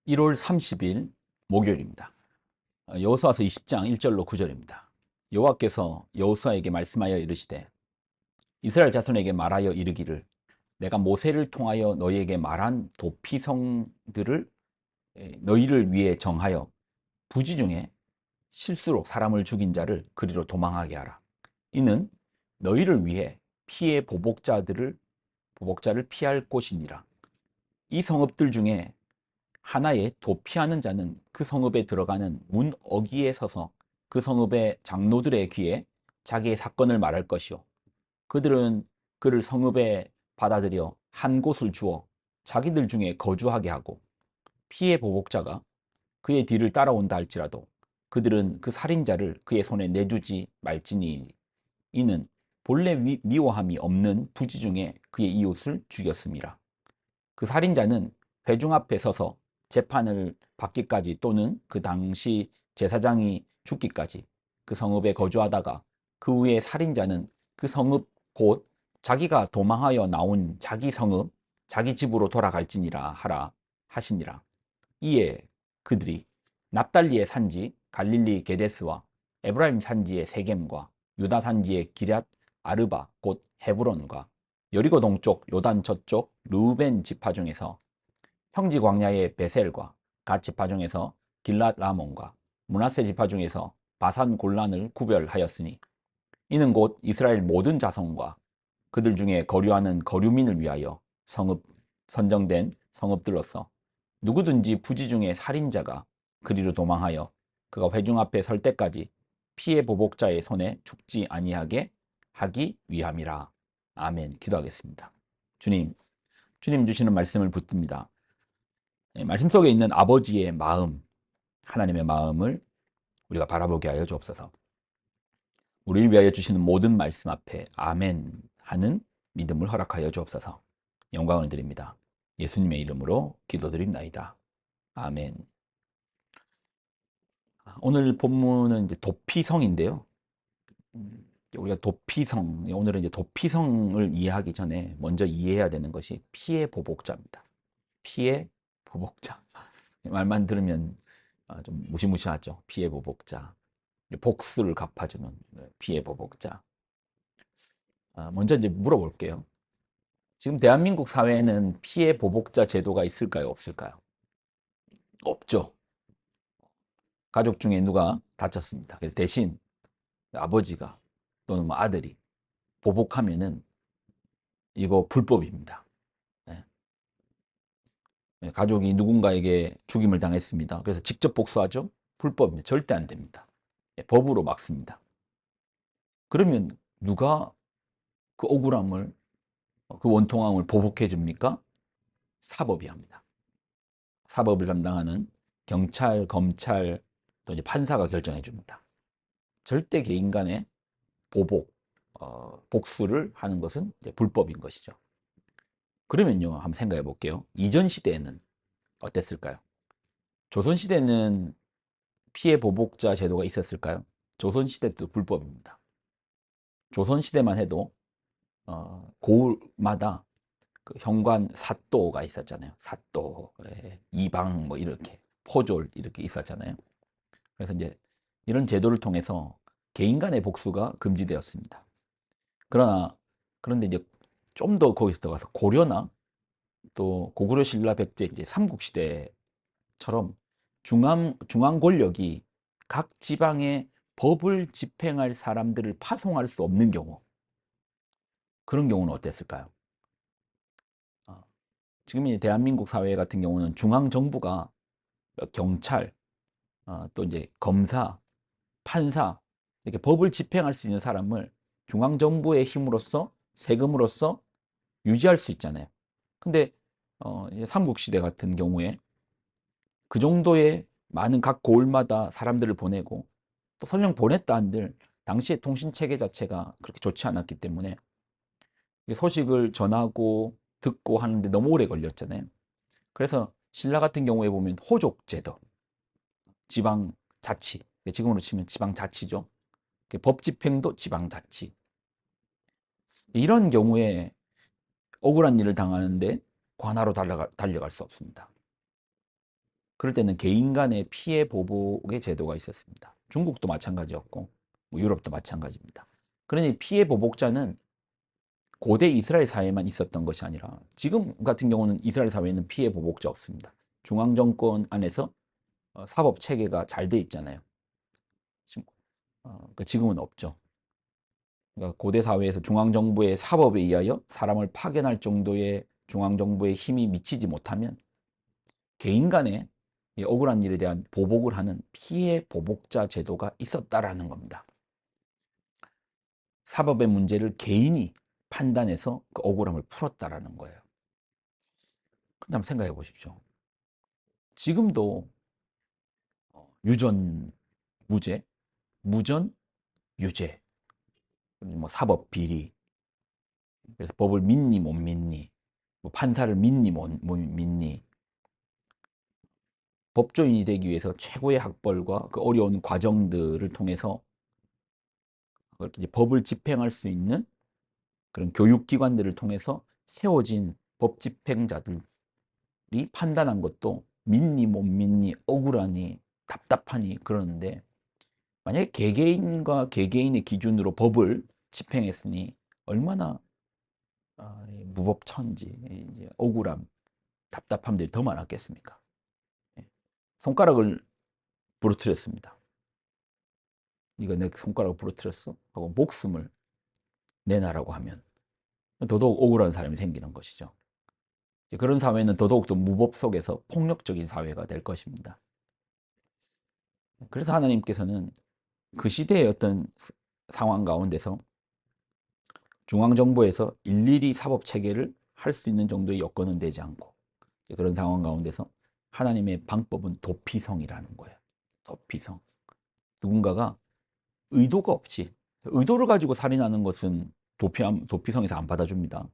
1월 30일 목요일입니다. 여호수아서 20장 1절로 9절입니다. 여호와께서 여호수아에게 말씀하여 이르시되 이스라엘 자손에게 말하여 이르기를 내가 모세를 통하여 너희에게 말한 도피성들을 너희를 위해 정하여 부지 중에 실수로 사람을 죽인 자를 그리로 도망하게 하라. 이는 너희를 위해 피의 보복자를 피할 곳이니라. 이 성읍들 중에 하나에 도피하는 자는 그 성읍에 들어가는 문 어귀에 서서 그 성읍의 장로들의 귀에 자기의 사건을 말할 것이요 그들은 그를 성읍에 받아들여 한 곳을 주어 자기들 중에 거주하게 하고 피해 보복자가 그의 뒤를 따라온다 할지라도 그들은 그 살인자를 그의 손에 내주지 말지니 이는 본래 미워함이 없는 부지 중에 그의 이웃을 죽였음이라. 그 살인자는 회중 앞에 서서 재판을 받기까지 또는 그 당시 제사장이 죽기까지 그 성읍에 거주하다가 그 후에 살인자는 그 성읍 곧 자기가 도망하여 나온 자기 성읍 자기 집으로 돌아갈지니라 하라 하시니라. 이에 그들이 납달리의 산지 갈릴리 게데스와 에브라임 산지의 세겜과 유다 산지의 기럇 아르바 곧 헤브론과 여리고 동쪽 요단 저쪽 르우벤 지파 중에서 평지 광야의 베셀과 갓 지파 중에서 길랏 라몬과 므낫세 지파 중에서 바산 골란을 구별하였으니 이는 곧 이스라엘 모든 자손과 그들 중에 거류하는 거류민을 위하여 선정된 성읍들로서 누구든지 부지 중에 살인자가 그리로 도망하여 그가 회중 앞에 설 때까지 피해 보복자의 손에 죽지 아니하게 하기 위함이라. 아멘. 기도하겠습니다. 주님 주시는 말씀을 붙듭니다. 말씀 속에 있는 아버지의 마음, 하나님의 마음을 우리가 바라보게 하여 주옵소서. 우리를 위하여 주시는 모든 말씀 앞에 아멘 하는 믿음을 허락하여 주옵소서. 영광을 드립니다. 예수님의 이름으로 기도드립나이다. 아멘. 오늘 본문은 이제 도피성인데요. 우리가 도피성, 오늘은 이제 도피성을 이해하기 전에 먼저 이해해야 되는 것이 피해 보복자입니다. 피해 보복자. 말만 들으면 좀 무시무시하죠. 피해 보복자. 복수를 갚아주는 피해 보복자. 먼저 이제 물어볼게요. 지금 대한민국 사회에는 피해 보복자 제도가 있을까요? 없을까요? 없죠. 가족 중에 누가 다쳤습니다. 그래서 대신 아버지가 또는 뭐 아들이 보복하면은 이거 불법입니다. 예. 가족이 누군가에게 죽임을 당했습니다. 그래서 직접 복수하죠? 불법입니다. 절대 안 됩니다. 법으로 막습니다. 그러면 누가 그 억울함을, 그 원통함을 보복해 줍니까? 사법이 합니다. 사법을 담당하는 경찰, 검찰, 또 이제 판사가 결정해 줍니다. 절대 개인 간의 보복, 복수를 하는 것은 이제 불법인 것이죠. 그러면요, 한번 생각해 볼게요. 이전 시대에는 어땠을까요? 조선 시대는 피해 보복자 제도가 있었을까요? 조선 시대도 불법입니다. 조선 시대만 해도 고을마다 그 현관 사또가 있었잖아요. 사또, 이방 뭐 이렇게 포졸 이렇게 있었잖아요. 그래서 이제 이런 제도를 통해서 개인 간의 복수가 금지되었습니다. 그런데 이제 좀 더 거기서 들어가서 고려나 또 고구려 신라 백제 이제 삼국시대처럼 중앙 권력이 각 지방에 법을 집행할 사람들을 파송할 수 없는 경우, 그런 경우는 어땠을까요? 어, 지금 이 대한민국 사회 같은 경우는 중앙 정부가 경찰, 또 이제 검사, 판사 이렇게 법을 집행할 수 있는 사람을 중앙 정부의 힘으로써 세금으로써 유지할 수 있잖아요. 근데 삼국시대 같은 경우에 그 정도의 많은 각 고을마다 사람들을 보내고 또 설령 보냈다 한들 당시의 통신 체계 자체가 그렇게 좋지 않았기 때문에 소식을 전하고 듣고 하는데 너무 오래 걸렸잖아요. 그래서 신라 같은 경우에 보면 호족 제도, 지방 자치, 지금으로 치면 지방 자치죠. 법 집행도 지방 자치. 이런 경우에 억울한 일을 당하는데 관하로 달려갈 수 없습니다. 그럴 때는 개인 간의 피해 보복의 제도가 있었습니다. 중국도 마찬가지였고 뭐 유럽도 마찬가지입니다. 그러니 피해 보복자는 고대 이스라엘 사회에만 있었던 것이 아니라 지금 같은 경우는 이스라엘 사회에는 피해 보복자 없습니다. 중앙 정권 안에서 사법 체계가 잘 돼 있잖아요. 지금은 없죠. 그러니까 고대 사회에서 중앙 정부의 사법에 의하여 사람을 파견할 정도의 중앙 정부의 힘이 미치지 못하면 개인 간의 억울한 일에 대한 보복을 하는 피해 보복자 제도가 있었다라는 겁니다. 사법의 문제를 개인이 판단해서 그 억울함을 풀었다라는 거예요. 그럼 한번 생각해 보십시오. 지금도 유전 무죄, 무전 유죄, 뭐 사법 비리, 그래서 법을 믿니 못 믿니, 뭐 판사를 믿니 못 믿니, 법조인이 되기 위해서 최고의 학벌과 그 어려운 과정들을 통해서 법을 집행할 수 있는 그런 교육기관들을 통해서 세워진 법 집행자들이 판단한 것도 믿니 못 믿니 억울하니 답답하니 그러는데, 만약에 개개인과 개개인의 기준으로 법을 집행했으니 얼마나 무법천지, 이제 억울함, 답답함들이 더 많았겠습니까? 손가락을 부러뜨렸습니다. 네가 내 손가락을 부러뜨렸어? 하고 목숨을 내놔라고 하면 더더욱 억울한 사람이 생기는 것이죠. 그런 사회는 더더욱더 무법 속에서 폭력적인 사회가 될 것입니다. 그래서 하나님께서는 그 시대의 어떤 상황 가운데서 중앙정부에서 일일이 사법체계를 할 수 있는 정도의 여건은 되지 않고, 그런 상황 가운데서 하나님의 방법은 도피성이라는 거예요. 도피성. 누군가가 의도가 없이, 의도를 가지고 살인하는 것은 도피성에서 안 받아줍니다.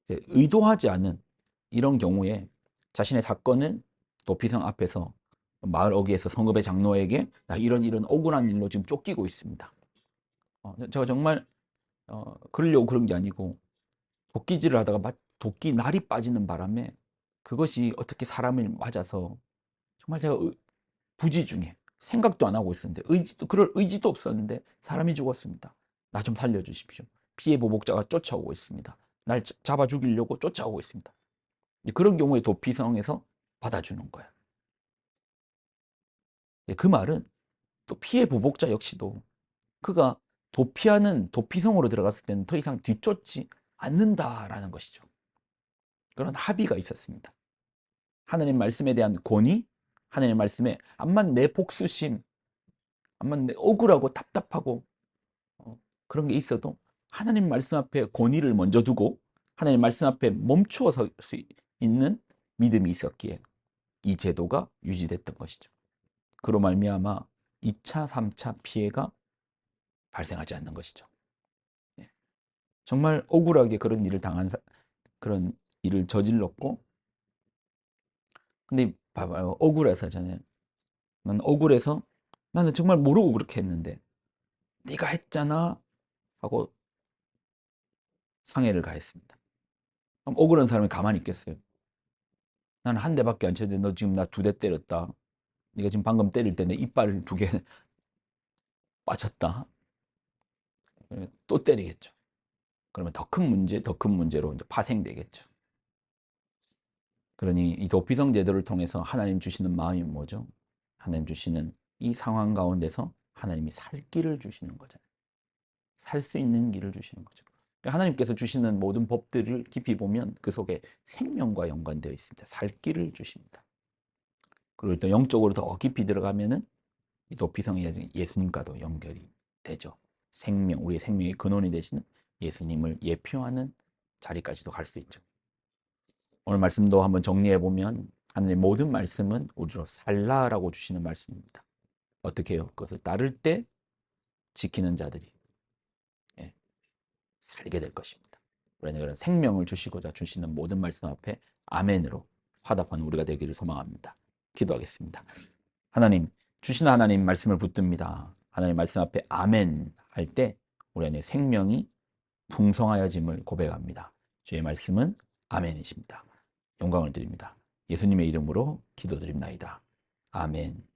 의도하지 않은 이런 경우에 자신의 사건을 도피성 앞에서 마을 어귀에서 성읍의 장로에게 나 이런 억울한 일로 지금 쫓기고 있습니다. 제가 정말 그러려고 그런 게 아니고 도끼질을 하다가 도끼 날이 빠지는 바람에 그것이 어떻게 사람을 맞아서 정말 제가 부지 중에 생각도 안 하고 있었는데 그럴 의지도 없었는데 사람이 죽었습니다. 나 좀 살려주십시오. 피해 보복자가 쫓아오고 있습니다. 날 잡아 죽이려고 쫓아오고 있습니다. 그런 경우에 도피성에서 받아주는 거야. 그 말은 또 피해 보복자 역시도 그가 도피하는 도피성으로 들어갔을 때는 더 이상 뒤쫓지 않는다라는 것이죠. 그런 합의가 있었습니다. 하나님 말씀에 대한 권위, 하나님 말씀에 암만 내 복수심, 암만 내 억울하고 답답하고 그런 게 있어도 하나님 말씀 앞에 권위를 먼저 두고 하나님 말씀 앞에 멈추어 설 수 있는 믿음이 있었기에 이 제도가 유지됐던 것이죠. 그로 말미암아 2차, 3차 피해가 발생하지 않는 것이죠. 정말 억울하게 그런 일을 그런 일을 저질렀고, 근데 봐봐요. 억울해서잖아요. 난 억울해서 나는 정말 모르고 그렇게 했는데 네가 했잖아 하고 상해를 가했습니다. 그럼 억울한 사람이 가만히 있겠어요? 나는 한 대밖에 안 쳤는데 너 지금 나 2대 때렸다. 네가 지금 방금 때릴 때 내 이빨을 2개 빠졌다. 또 때리겠죠. 그러면 더 큰 문제, 더 큰 문제로 이제 파생되겠죠. 그러니 이 도피성 제도를 통해서 하나님 주시는 마음이 뭐죠? 하나님 주시는 이 상황 가운데서 하나님이 살 길을 주시는 거잖아요. 살 수 있는 길을 주시는 거죠. 하나님께서 주시는 모든 법들을 깊이 보면 그 속에 생명과 연관되어 있습니다. 살 길을 주십니다. 그리고 또 영적으로 더 깊이 들어가면은 이 도피성이 예수님과도 연결이 되죠. 생명, 우리의 생명의 근원이 되시는 예수님을 예표하는 자리까지도 갈 수 있죠. 오늘 말씀도 한번 정리해 보면 하나님의 모든 말씀은 우리로 살라라고 주시는 말씀입니다. 어떻게 해요? 그것을 따를 때 지키는 자들이 살게 될 것입니다. 그러니까 생명을 주시고자 주시는 모든 말씀 앞에 아멘으로 화답하는 우리가 되기를 소망합니다. 기도하겠습니다. 하나님, 주신 하나님 말씀을 붙듭니다. 하나님 말씀 앞에 아멘 할 때 우리 안에 생명이 풍성하여짐을 고백합니다. 주의 말씀은 아멘이십니다. 영광을 드립니다. 예수님의 이름으로 기도드립나이다. 아멘.